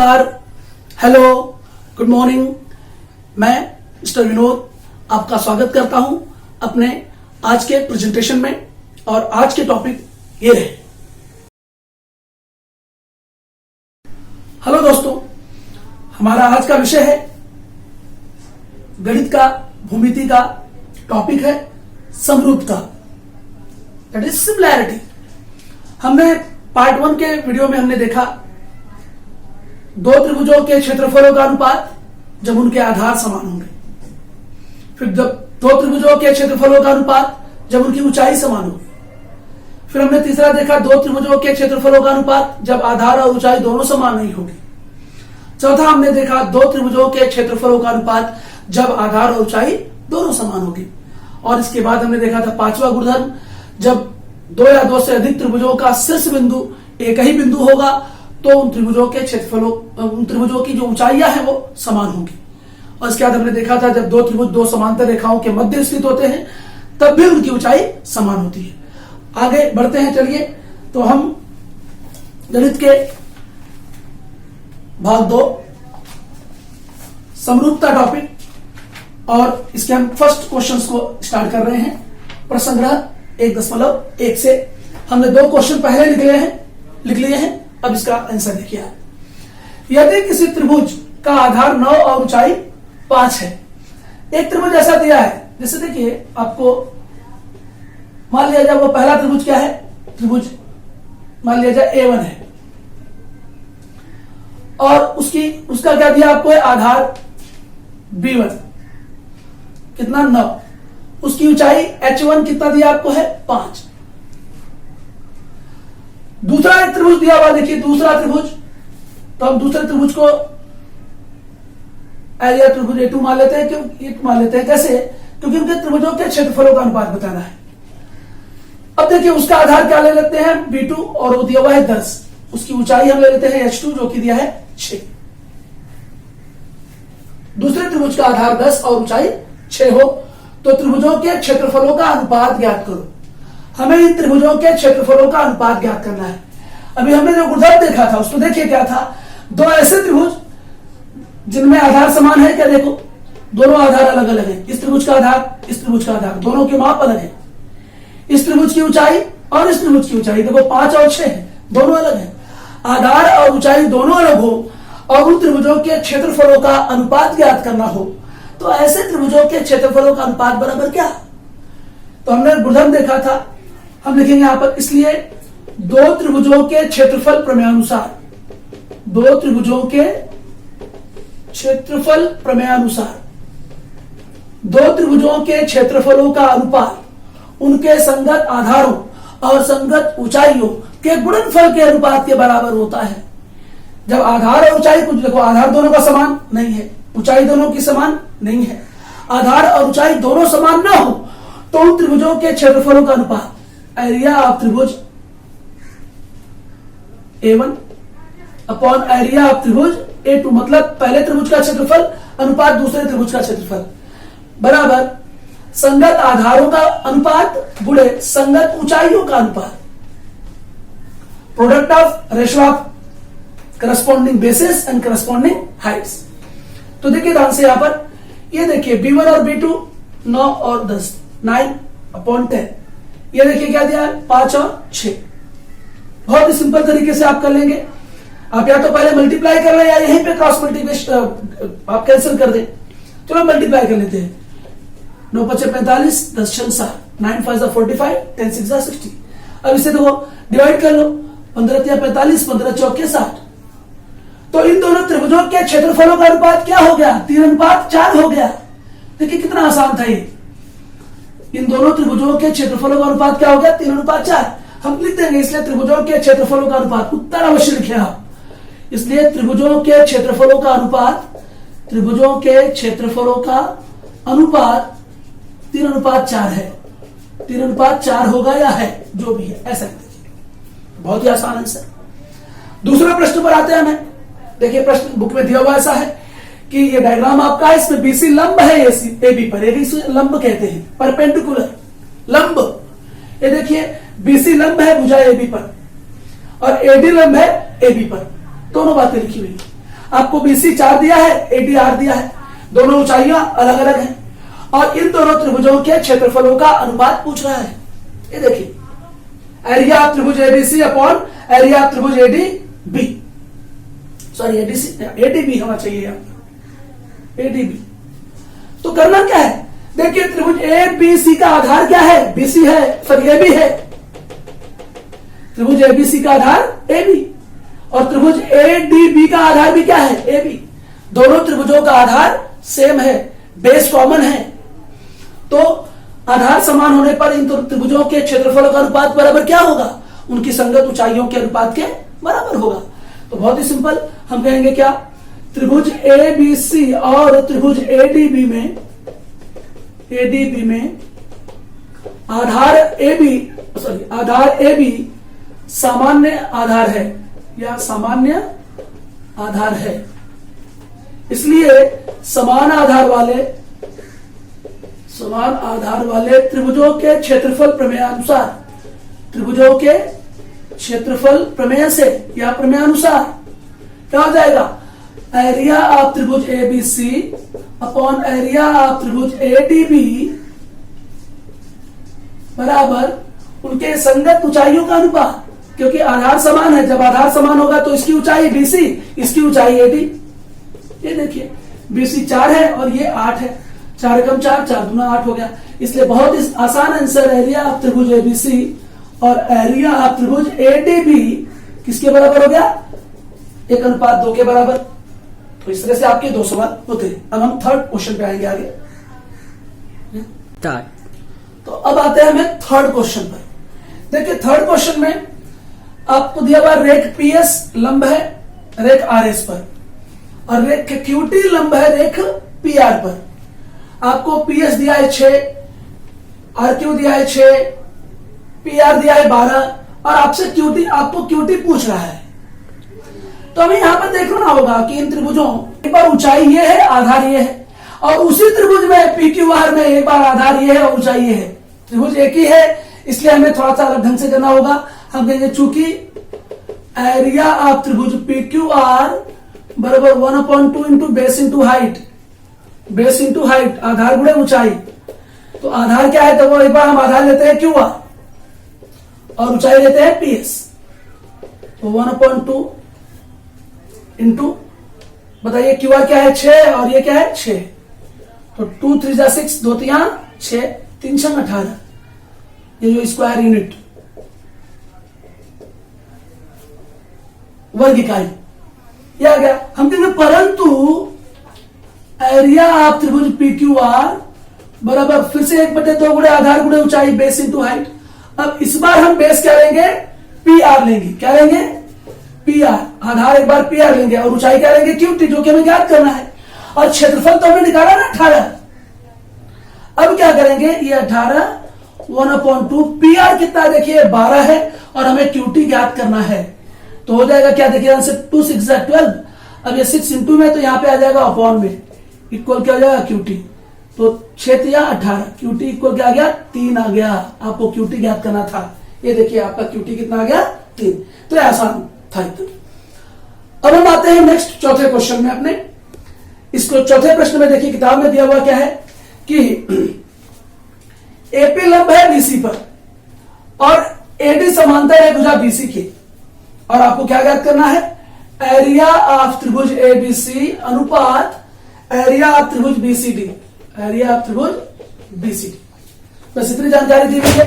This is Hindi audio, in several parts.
Hello, good morning. मैं मिस्टर विनोद आपका स्वागत करता हूं अपने आज के प्रेजेंटेशन में। और आज के टॉपिक ये रहे। हेलो दोस्तों, हमारा आज का विषय है गणित का भूमिति का टॉपिक है समरूपता, दैट इज सिमिलैरिटी। हमने पार्ट 1 के वीडियो में हमने देखा दो त्रिभुजों के क्षेत्रफलों का अनुपात जब उनके आधार समान होंगे। फिर जब दो त्रिभुजों के क्षेत्रफलों का अनुपात जब उनकी ऊंचाई समान होगी। फिर हमने तीसरा देखा दो त्रिभुजों के क्षेत्रफलों का अनुपात जब आधार और ऊंचाई दोनों समान नहीं होगी। चौथा हमने देखा दो त्रिभुजों के क्षेत्रफलों का अनुपात जब आधार और ऊंचाई दोनों समान होगी। और इसके बाद हमने देखा था पांचवा गुणधर्म, जब दो या दो से अधिक त्रिभुजों का शीर्ष बिंदु एक ही बिंदु होगा तो उन त्रिभुजों के क्षेत्रफलों, उन त्रिभुजों की जो ऊंचाइयां हैं वो समान होंगी। और इसके बाद हमने देखा था जब दो त्रिभुज दो समांतर रेखाओं के मध्य स्थित होते हैं तब भी उनकी ऊंचाई समान होती है। आगे बढ़ते हैं, चलिए। तो हम गणित के भाग 2 समरूपता टॉपिक और इसके हम फर्स्ट क्वेश्चंस को स्टार्ट कर रहे हैं। प्रसंग्रह 1.1 से हमने 2 क्वेश्चन पहले लिख लिए हैं। अब इसका आंसर देखिए। यदि किसी त्रिभुज का आधार 9 और ऊंचाई 5 है। एक त्रिभुज ऐसा दिया है, जैसे देखिए आपको मान लिया जाए वो पहला त्रिभुज क्या है, त्रिभुज मान लिया जाए A1 है और उसका क्या दिया आपको है, आधार B1 कितना 9, उसकी ऊंचाई H1 कितना दिया आपको है 5। दूसरा एक त्रिभुज दिया हुआ, देखिए दूसरा त्रिभुज, तो हम दूसरे त्रिभुज को एरिया त्रिभुज A2 मान लेते हैं। क्यों A2 मान लेते हैं, कैसे? क्योंकि उनके त्रिभुजों के क्षेत्रफलों का अनुपात बताना है। अब देखिए उसका आधार क्या ले लेते हैं B2 और वो दिया हुआ है 10, उसकी ऊंचाई हम ले लेते हैं H2 जो कि दिया है 6। दूसरे त्रिभुज का आधार 10 और ऊंचाई 6 हो तो त्रिभुजों के क्षेत्रफलों का अनुपात ज्ञात करो। हमें इन त्रिभुजों के क्षेत्रफलों का अनुपात ज्ञात करना है। अभी हमने जो गुणधर्म देखा था उसको देखिए क्या था, दो ऐसे त्रिभुज जिनमें आधार समान है। क्या देखो, दोनों आधार अलग अलग है। इस त्रिभुज का आधार, इस त्रिभुज का आधार, दोनों के माप अलग है। इस त्रिभुज की ऊंचाई और इस त्रिभुज की ऊंचाई देखो 5 और 6 है, दोनों अलग है। आधार और ऊंचाई दोनों अलग हो और उन त्रिभुजों के क्षेत्रफलों का अनुपात ज्ञात करना हो तो ऐसे त्रिभुजों के क्षेत्रफलों का अनुपात बराबर क्या। तो हमने गुणधर्म देखा था, हम लिखेंगे यहां पर, इसलिए दो त्रिभुजों के क्षेत्रफल प्रमेयानुसार, दो त्रिभुजों के क्षेत्रफल प्रमेयानुसार दो त्रिभुजों के क्षेत्रफलों का अनुपात उनके संगत आधारों और संगत ऊंचाइयों के गुणनफल के अनुपात के बराबर होता है। जब आधार और ऊंचाई, कुछ देखो आधार दोनों का समान नहीं है, ऊंचाई दोनों की समान नहीं है, आधार और ऊंचाई दोनों समान न हो तो उन त्रिभुजों के क्षेत्रफलों का अनुपात एरिया ऑफ त्रिभुज A1 अपॉन एरिया ऑफ त्रिभुज A2, मतलब पहले त्रिभुज का क्षेत्रफल अनुपात दूसरे त्रिभुज का क्षेत्रफल बराबर संगत आधारों का अनुपात गुणे संगत ऊंचाइयों का अनुपात, product of ratio of corresponding basis and corresponding Heights. तो देखिए ध्यान से यहां पर, ये देखिए B1 और B2 9 और 10, 9 अपॉन 10। ये देखिए क्या दिया है 5 और 6। बहुत ही सिंपल तरीके से आप कर लेंगे। आप या तो पहले मल्टीप्लाई कर रहे हैं या यहीं पे क्रॉस मल्टीप्लिकेशन आप कैंसिल कर दें। चलो मल्टीप्लाई कर लेते हैं। 9 × 5 = 45, 10 × 7 9 × 5 = 45, 10 × 6 = 60। अब इसे देखो डिवाइड कर लो, 15 × 45, 15 × 4 = 60। तो इन दोनों त्रिभुजों के क्षेत्रफलों का अनुपात क्या हो गया, 3:4 हो गया। देखिए कितना आसान था ये। इन दोनों त्रिभुजों के क्षेत्रफलों का अनुपात क्या हो गया, 3:4। हम लिख देंगे, इसलिए त्रिभुजों के क्षेत्रफलों का अनुपात, उत्तर अवश्य लिखे आप। इसलिए त्रिभुजों के क्षेत्रफलों का अनुपात, त्रिभुजों के क्षेत्रफलों का अनुपात 3:4 है। 3:4 होगा या है, जो भी है ऐसा लिखिए। बहुत ही आसान आंसर। दूसरे प्रश्न पर आते हैं हमें। देखिए प्रश्न बुक में दिया हुआ ऐसा है कि ये डायग्राम आपका है, इसमें BC लंब है AB पर, इसे लंब कहते हैं, परपेंडिकुलर लंब। ये देखिए BC लंब है भुजा AB पर और AD लंब है AB पर, दोनों बातें लिखी हुई। आपको BC 4 दिया है, AD 8 दिया है, दोनों ऊंचाइयां अलग अलग हैं और इन दोनों त्रिभुजों के क्षेत्रफलों का अनुपात पूछ रहा है। ये देखिए, एरिया ऑफ त्रिभुज ABC अपॉन एरिया ऑफ त्रिभुज ADB, सॉरी ADB होना चाहिए यहाँ पर, ADB। तो करना क्या है, देखिए त्रिभुज ABC का आधार क्या है, BC है, सॉरी AB है। त्रिभुज ABC का आधार AB और त्रिभुज ADB का आधार भी क्या है, AB। दोनों त्रिभुजों का आधार सेम है, बेस कॉमन है, तो आधार समान होने पर इन त्रिभुजों के क्षेत्रफल का अनुपात बराबर क्या होगा, उनकी संगत ऊंचाइयों के अनुपात के बराबर होगा। तो बहुत ही सिंपल, हम कहेंगे क्या, त्रिभुज ABC और त्रिभुज ADB में आधार AB सामान्य आधार है या सामान्य आधार है, इसलिए समान आधार वाले त्रिभुजों के क्षेत्रफल प्रमेयानुसार, त्रिभुजों के क्षेत्रफल प्रमेय से या प्रमेयानुसार क्या हो जाएगा, एरिया ऑफ त्रिभुज ABC अपॉन एरिया ऑफ त्रिभुज ADB बराबर उनके संगत ऊंचाइयों का अनुपात, क्योंकि आधार समान है, जब आधार समान होगा तो इसकी ऊंचाई BC, इसकी ऊंचाई AD। ये देखिए BC 4 है और ये 8 है, 4 एकम 4, 4 दूना 8 हो गया, इसलिए बहुत ही आसान आंसर एरिया ऑफ त्रिभुज ABC और एरिया ऑफ त्रिभुज ADB किसके बराबर हो गया, 1:2 के बराबर। तो इस तरह से आपके 2 सवाल होते हैं। अब हम थर्ड क्वेश्चन पे आएंगे आगे। तो अब आते हैं हमें थर्ड क्वेश्चन पर। देखिए थर्ड क्वेश्चन में आपको दिया हुआ रेख PS लंब है रेख RS पर और रेख QT लंब है रेख PR पर। आपको PS दिया है 6, RQ दिया है 6, PR दिया है 12 और आपसे आपको QT पूछ रहा है। तो हमें यहां पर देखना होगा कि इन त्रिभुजों एक बार ऊंचाई ये है, आधार ये है, और उसी त्रिभुज में PQR में एक बार आधार ये है और ऊंचाई ये है। त्रिभुज एक ही है, इसलिए हमें थोड़ा सा अलग ढंग से करना होगा। हम कहेंगे चूंकि एरिया ऑफ त्रिभुज PQR बराबर 1/2 into base into height, base into height, आधार गुणे ऊंचाई। तो आधार क्या है, तो वो एक बार हम आधार लेते हैं QR और ऊंचाई लेते हैं PS। तो 1/2 इंटू, बताइए QR क्या है 6 और ये क्या है 6, तो 2 3 जा 6, 2 3 6, 3 6 18, ये जो स्क्वायर यूनिट वर्ग इकाई ये आ गया। हम कहेंगे परंतु एरिया ऑफ त्रिभुज PQR बराबर फिर से 1/2 गुणे आधार गुणे ऊंचाई, बेस इंटू हाइट। अब इस बार हम बेस क्या लेंगे, PR लेंगे। क्या लेंगे, PR, आधार एक बार PR लेंगे और ऊंचाई क्या लेंगे QT, जो कि हमें ज्ञात करना है। और क्षेत्रफल तो हमने निकाला ना 18। अब क्या करेंगे, ये 18 1/2, PR कितना देखिए 12 है और हमें QT ज्ञात करना है। तो हो जाएगा क्या, देखिए आंसर 2 6 12। अब ये 6 इंटू में, तो यहां पे आ जाएगा अपॉन में, इक्वल क्या हो जाएगा QT। तो 6 या 18, QT इक्वल क्या आ गया 3 आ गया। आपको QT ज्ञात करना था। ये देखिए आपका QT कितना आ गया 3। तो ये आसान था। अब हम आते हैं नेक्स्ट चौथे क्वेश्चन में अपने। इसको चौथे प्रश्न में देखिए किताब में दिया हुआ क्या है कि AP लंब है BC पर और AD समांतर है भुजा BC के, और आपको क्या ज्ञात करना है, एरिया ऑफ त्रिभुज ABC अनुपात एरिया ऑफ त्रिभुज BCD, एरिया ऑफ त्रिभुज BCD। बस इतनी जानकारी दी हुई है,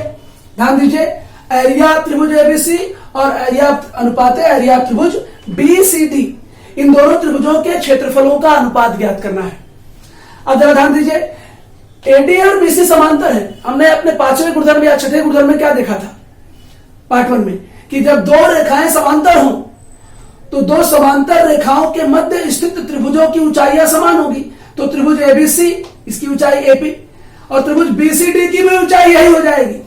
ध्यान दीजिए। एरिया ऑफ त्रिभुज ABC और एरिया अनुपात है एरिया ऑफ त्रिभुज BCD, इन दोनों त्रिभुजों के क्षेत्रफलों का अनुपात ज्ञात करना है। अब जरा ध्यान दीजिए, AD और BC समांतर है। हमने अपने 5वें गुणधर्म या 6ठे गुणधर्म में क्या देखा था पार्ट 1 में, कि जब 2 रेखाएं समांतर हों तो 2 समांतर रेखाओं के मध्य स्थित त्रिभुजों की ऊंचाइयां समान होगी। तो त्रिभुज ABC, इसकी ऊंचाई AP, और त्रिभुज BCD की भी ऊंचाई यही हो जाएगी,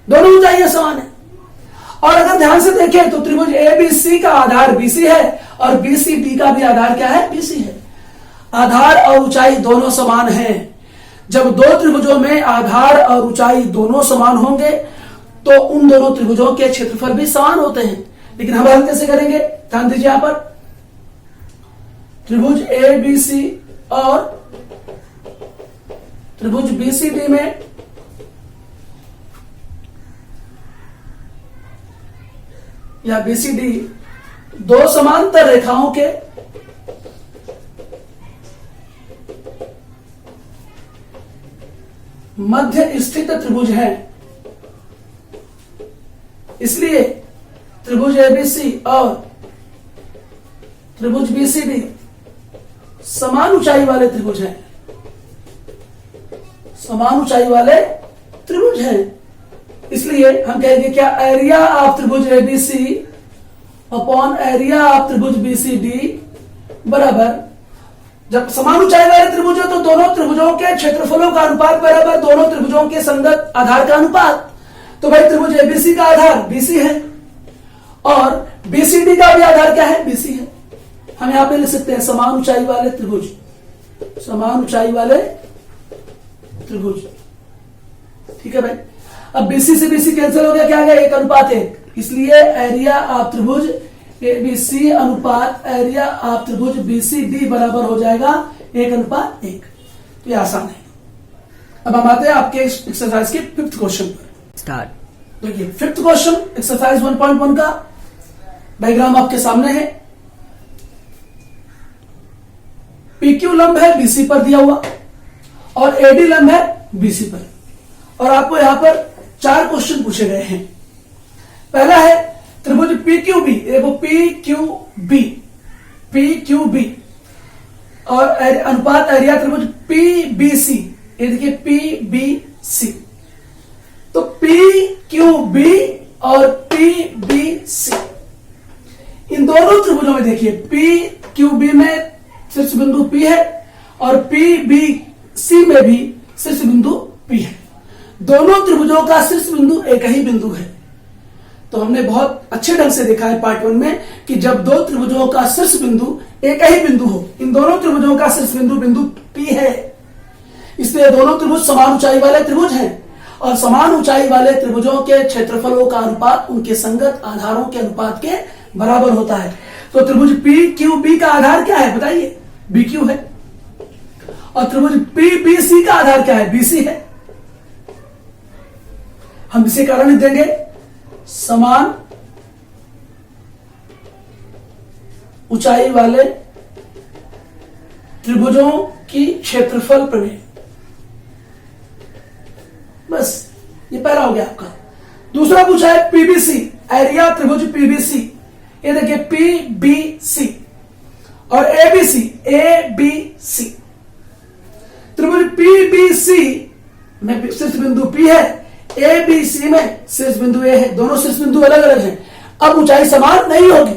दोनों ऊंचाइयां समान है। और अगर ध्यान से देखें तो त्रिभुज ABC का आधार BC है और BCD का भी आधार क्या है, BC है। आधार और ऊंचाई दोनों समान हैं। जब 2 त्रिभुजों में आधार और ऊंचाई दोनों समान होंगे तो उन दोनों त्रिभुजों के क्षेत्रफल भी समान होते हैं। लेकिन हम हल कैसे करेंगे, ध्यान दीजिए यहां पर। त्रिभुज ए बी सी और त्रिभुज बी सी डी में या बी सी डी दो समांतर रेखाओं के मध्य स्थित त्रिभुज है, इसलिए त्रिभुज एबीसी और त्रिभुज बीसीडी समान ऊंचाई वाले त्रिभुज हैं, समान ऊंचाई वाले त्रिभुज हैं। इसलिए हम कहेंगे क्या, एरिया ऑफ त्रिभुज एबीसी अपॉन एरिया ऑफ त्रिभुज बीसीडी बराबर, जब समान ऊंचाई वाले त्रिभुज है तो दोनों त्रिभुजों के क्षेत्रफलों का अनुपात बराबर दोनों त्रिभुजों के संगत आधार का अनुपात। तो भाई त्रिभुज एबीसी का आधार बीसी है और बीसीडी का भी आधार क्या है, बीसी है। हम यहां पे लिख सकते हैं समान ऊंचाई वाले त्रिभुज, समान ऊंचाई वाले त्रिभुज। ठीक है भाई। अब बीसी से बीसी कैंसिल हो गया, क्या आ गया, 1:1, इसलिए एरिया ऑफ त्रिभुज एबीसी अनुपात एरिया ऑफ त्रिभुज बीसीडी बराबर हो जाएगा 1:1। तो ये आसान है। अब हम आते हैं आपके एक्सरसाइज के 5th क्वेश्चन पर। स्टार्ट। देखिए 5th क्वेश्चन एक्सरसाइज 1.1 का डायग्राम आपके सामने है। पीक्यू लंब है बीसी पर दिया हुआ और एडी लंब है बीसी पर, और आपको यहां पर 4 क्वेश्चन पूछे गए हैं। पहला है त्रिभुज PQB, देखो PQB, PQB और अनुपात एरिया त्रिभुज PBC, ये देखिए PBC। तो PQB और PBC इन दोनों त्रिभुजों में देखिए PQB में शीर्ष बिंदु P है और PBC में भी शीर्ष बिंदु P है। दोनों त्रिभुजों का शीर्ष बिंदु एक ही बिंदु है। तो हमने बहुत अच्छे ढंग से देखा है पार्ट 1 में कि जब दो त्रिभुजों का शीर्ष बिंदु एक ही बिंदु हो, इन दोनों त्रिभुजों का शीर्ष बिंदु बिंदु P है, इसलिए दोनों त्रिभुज समान ऊंचाई वाले त्रिभुज हैं और समान ऊंचाई वाले त्रिभुजों के क्षेत्रफलों का अनुपात उनके संगत आधारों के अनुपात के बराबर होता है। तो त्रिभुज PQB का आधार क्या है बताइए, BQ है, और त्रिभुज PBC का आधार क्या है, BC है। हम इसे कारण लिख देंगे समान ऊंचाई वाले त्रिभुजों की क्षेत्रफल प्रमेय। बस ये पहला हो गया आपका। दूसरा पूछा है PBC, एरिया त्रिभुज PBC, ये देखिए PBC और ABC त्रिभुज PBC में शीर्ष बिंदु P है, ABC में शीर्ष बिंदु A है, दोनों शीर्ष बिंदु अलग अलग हैं। अब ऊंचाई समान नहीं होगी,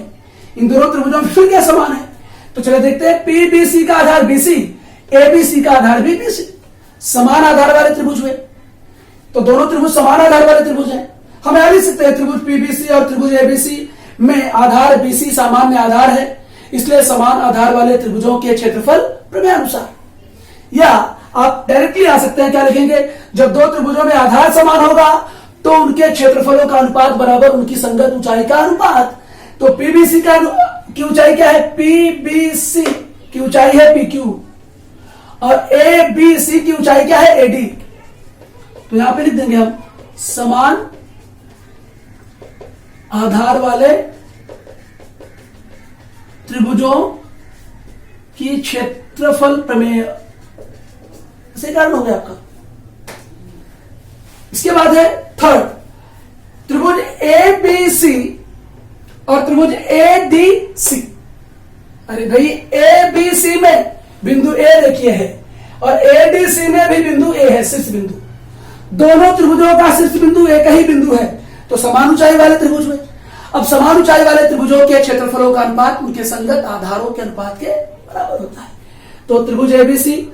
इन दोनों त्रिभुजों में फिर क्या समान है, तो चले देखते हैं। PBC का आधार BC, ABC का आधार भी BC, समान आधार वाले त्रिभुज हुए, तो दोनों त्रिभुज समान आधार वाले त्रिभुज हैं। हम यह लिख सकते हैं त्रिभुज PBC और त्रिभुज ABC में आधार BC सामान्य आधार है, इसलिए समान आधार वाले त्रिभुजों के क्षेत्रफल प्रमेय अनुसार। या आप डायरेक्टली आ सकते हैं, क्या लिखेंगे, जब दो त्रिभुजों में आधार समान होगा तो उनके क्षेत्रफलों का अनुपात बराबर उनकी संगत ऊंचाई का अनुपात। तो PBC की ऊंचाई क्या है, PBC की ऊंचाई है PQ और ABC की ऊंचाई क्या है, AD। तो यहां पे लिख देंगे हम समान आधार वाले त्रिभुजों की क्षेत्रफल प्रमेय से कारण हो गया आपका। इसके बाद है थर्ड, त्रिभुज ABC और त्रिभुज ADC। अरे भाई ABC में बिंदु A देखिए है और ADC में भी बिंदु A है, शीर्ष बिंदु। दोनों त्रिभुजों का शीर्ष बिंदु एक ही बिंदु है, तो समान ऊंचाई वाले त्रिभुज हुए। अब समान ऊंचाई वाले त्रिभुजों के क्षेत्रफलों का अनुपात उनके संगत आधारों के अनुपात के बराबर होता है। तो त्रिभुज ABC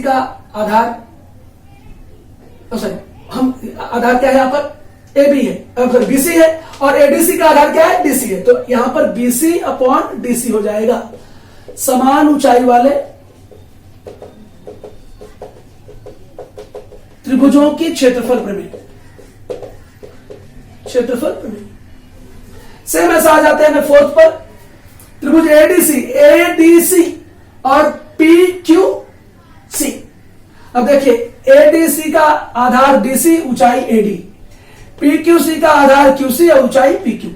का आधार, हम आधार क्या है यहां पर, AB है, BC है, और ADC का आधार क्या है, DC है। तो यहां पर BC अपॉन DC हो जाएगा समान ऊंचाई वाले त्रिभुजों की क्षेत्रफल प्रमेय, क्षेत्रफल प्रमेय। सेम ऐसा आ जाते हैं मैं 4th पर, त्रिभुज एडीसी, एडीसी और पीक्यूसी। अब देखिए एडीसी का आधार डीसी, ऊंचाई एडी, पीक्यूसी का आधार क्यूसी और ऊंचाई पीक्यू।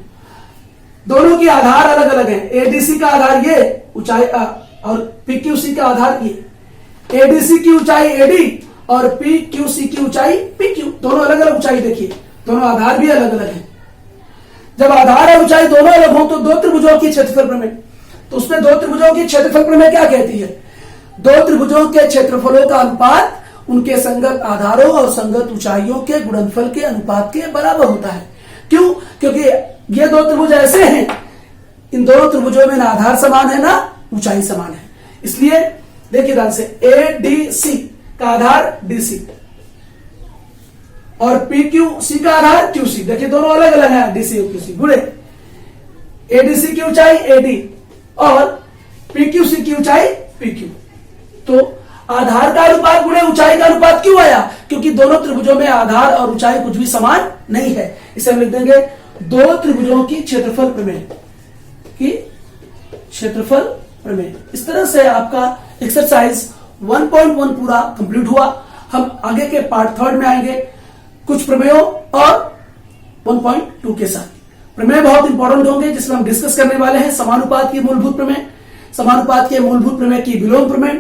दोनों की आधार अलग अलग है। एडीसी का आधार ये ऊंचाई और पीक्यूसी का आधार ये। एडीसी की ऊंचाई एडी और पीक्यूसी की ऊंचाई पीक्यू, दोनों अलग अलग ऊंचाई। देखिए दोनों आधार भी अलग अलग है। जब आधार और ऊंचाई दोनों अलग हो तो दो त्रिभुजों की क्षेत्रफल प्रमेय, तो उसमें दो त्रिभुजों की क्षेत्रफल प्रमेय क्या कहती है? दो त्रिभुजों के क्षेत्रफलों का अनुपात उनके संगत आधारों और संगत ऊंचाइयों के गुणनफल के अनुपात के बराबर होता है। क्यों? क्योंकि ये दो त्रिभुज ऐसे हैं, इन दोनों त्रिभुजों में ना आधार समान है ना ऊंचाई समान है। इसलिए देखिए ध्यान से, एडीसी का आधार डीसी और पीक्यूसी का आधार क्यूसी। देखिए दोनों अलग अलग हैं, डीसी और क्यूसी। गुणे एडीसी की ऊंचाई एडी और पीक्यूसी की ऊंचाई पीक्यू। तो आधार का अनुपात गुणे ऊंचाई का अनुपात क्यों आया? क्योंकि दोनों त्रिभुजों में आधार और ऊंचाई कुछ भी समान नहीं है। इसे हम लिख देंगे दो त्रिभुजों की क्षेत्रफल प्रमेय की क्षेत्रफल प्रमेय। इस तरह से आपका एक्सरसाइज 1.1 पूरा कंप्लीट हुआ। हम आगे के पार्ट 3 में आएंगे कुछ प्रमेयों और 1.2 के साथ। प्रमेय बहुत इंपॉर्टेंट होंगे जिसमें हम डिस्कस करने वाले हैं समानुपात की मूलभूत प्रमेय, समानुपात के मूलभूत प्रमेय की विलोम प्रमेय,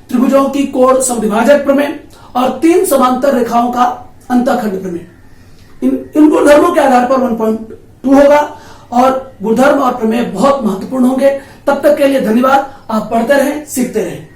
त्रिभुजों की कोण समद्विभाजक प्रमेय और 3 समांतर रेखाओं का अंतःखंड प्रमेय। इन गुणधर्मों के आधार पर 1.2 होगा और गुणधर्म और प्रमेय बहुत महत्वपूर्ण होंगे। तब तक के लिए धन्यवाद। आप पढ़ते रहें, सीखते रहें।